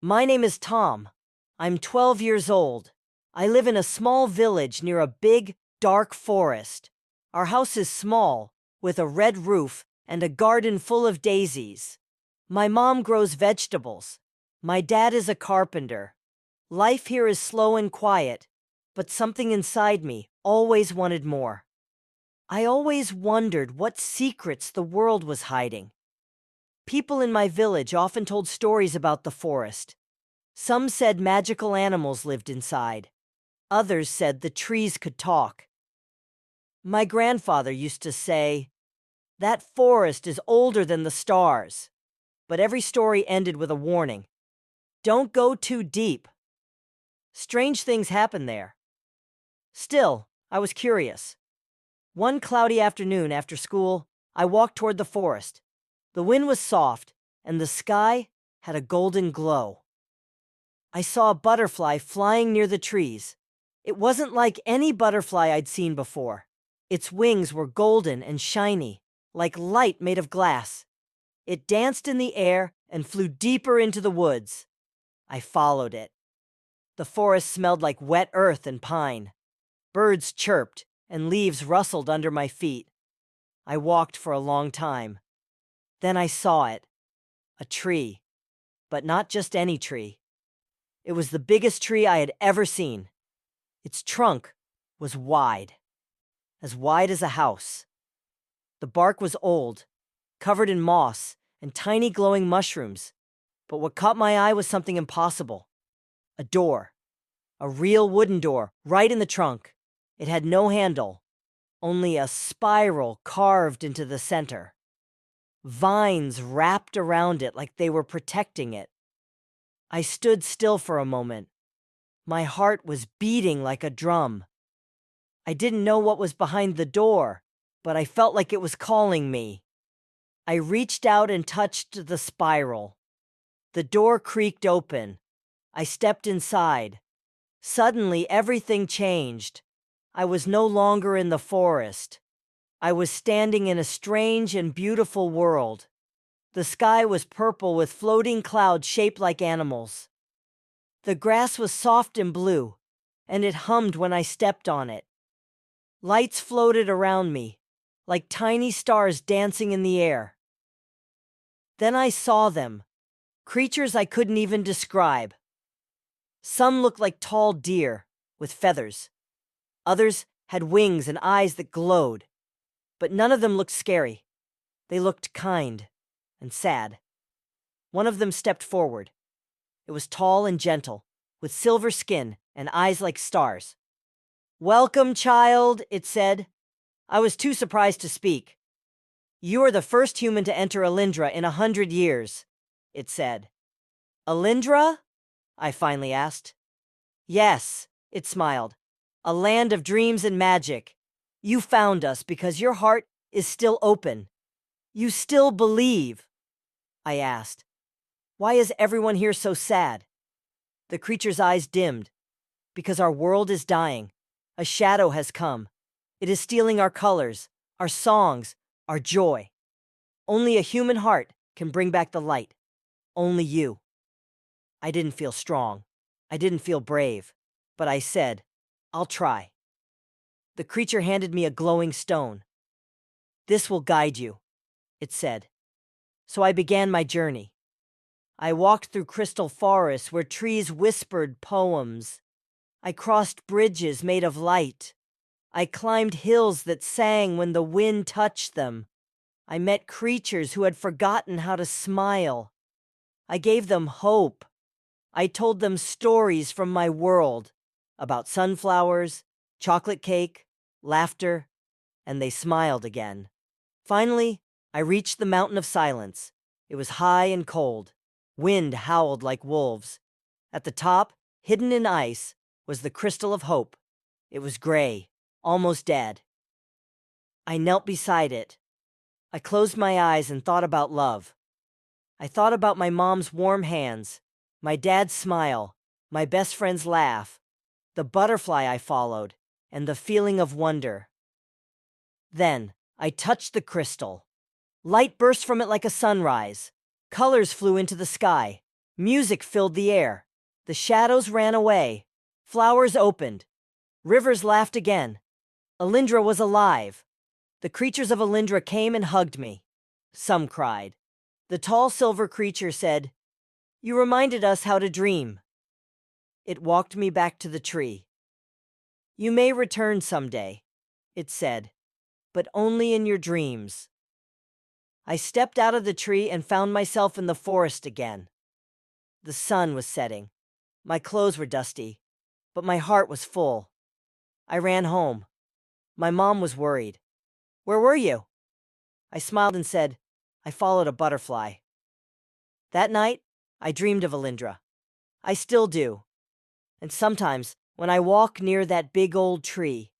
My name is Tom. I'm 12 years old. I live in a small village near a big, dark forest. Our house is small, with a red roof and a garden full of daisies. My mom grows vegetables. My dad is a carpenter. Life here is slow and quiet, but something inside me always wanted more. I always wondered what secrets the world was hiding. People in my village often told stories about the forest. Some said magical animals lived inside. Others said the trees could talk. My grandfather used to say, "That forest is older than the stars." But every story ended with a warning. Don't go too deep. Strange things happen there. Still, I was curious. One cloudy afternoon after school, I walked toward the forest. The wind was soft, and the sky had a golden glow. I saw a butterfly flying near the trees. It wasn't like any butterfly I'd seen before. Its wings were golden and shiny, like light made of glass. It danced in the air and flew deeper into the woods. I followed it. The forest smelled like wet earth and pine. Birds chirped, and leaves rustled under my feet. I walked for a long time. Then I saw it. A tree. But not just any tree. It was the biggest tree I had ever seen. Its trunk was wide. As wide as a house. The bark was old, covered in moss and tiny glowing mushrooms. But what caught my eye was something impossible. A door. A real wooden door, right in the trunk. It had no handle, only a spiral carved into the center. Vines wrapped around it like they were protecting it. I stood still for a moment. My heart was beating like a drum. I didn't know what was behind the door, but I felt like it was calling me. I reached out and touched the spiral. The door creaked open. I stepped inside. Suddenly, everything changed. I was no longer in the forest. I was standing in a strange and beautiful world. The sky was purple with floating clouds shaped like animals. The grass was soft and blue, and it hummed when I stepped on it. Lights floated around me, like tiny stars dancing in the air. Then I saw them, creatures I couldn't even describe. Some looked like tall deer, with feathers. Others had wings and eyes that glowed. But none of them looked scary. They looked kind and sad. One of them stepped forward. It was tall and gentle, with silver skin and eyes like stars. "Welcome, child," it said. I was too surprised to speak. "You are the first human to enter Elyndra in 100 years," it said. "Elyndra?" I finally asked. "Yes," it smiled. "A land of dreams and magic. You found us because your heart is still open. You still believe." I asked, "Why is everyone here so sad?" The creature's eyes dimmed. "Because our world is dying. A shadow has come. It is stealing our colors, our songs, our joy. Only a human heart can bring back the light. Only you." I didn't feel strong. I didn't feel brave. But I said, "I'll try." The creature handed me a glowing stone. "This will guide you," it said. So I began my journey. I walked through crystal forests where trees whispered poems. I crossed bridges made of light. I climbed hills that sang when the wind touched them. I met creatures who had forgotten how to smile. I gave them hope. I told them stories from my world about sunflowers, chocolate cake, laughter, and they smiled again. Finally, I reached the mountain of silence. It was high and cold. Wind howled like wolves. At the top, hidden in ice, was the crystal of hope. It was gray, almost dead. I knelt beside it. I closed my eyes and thought about love. I thought about my mom's warm hands, my dad's smile, my best friend's laugh, the butterfly I followed, and the feeling of wonder. Then I touched the crystal. Light burst from it like a sunrise. Colors flew into the sky. Music filled the air. The shadows ran away. Flowers opened. Rivers laughed again. Elyndra was alive. The creatures of Elyndra came and hugged me. Some cried. The tall silver creature said, "You reminded us how to dream." It walked me back to the tree. "You may return someday," it said, "but only in your dreams." I stepped out of the tree and found myself in the forest again. The sun was setting. My clothes were dusty, but my heart was full. I ran home. My mom was worried. "Where were you?" I smiled and said, "I followed a butterfly." That night, I dreamed of Elyndra. I still do. And sometimes, when I walk near that big old tree,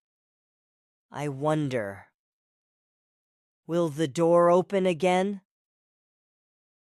I wonder, will the door open again?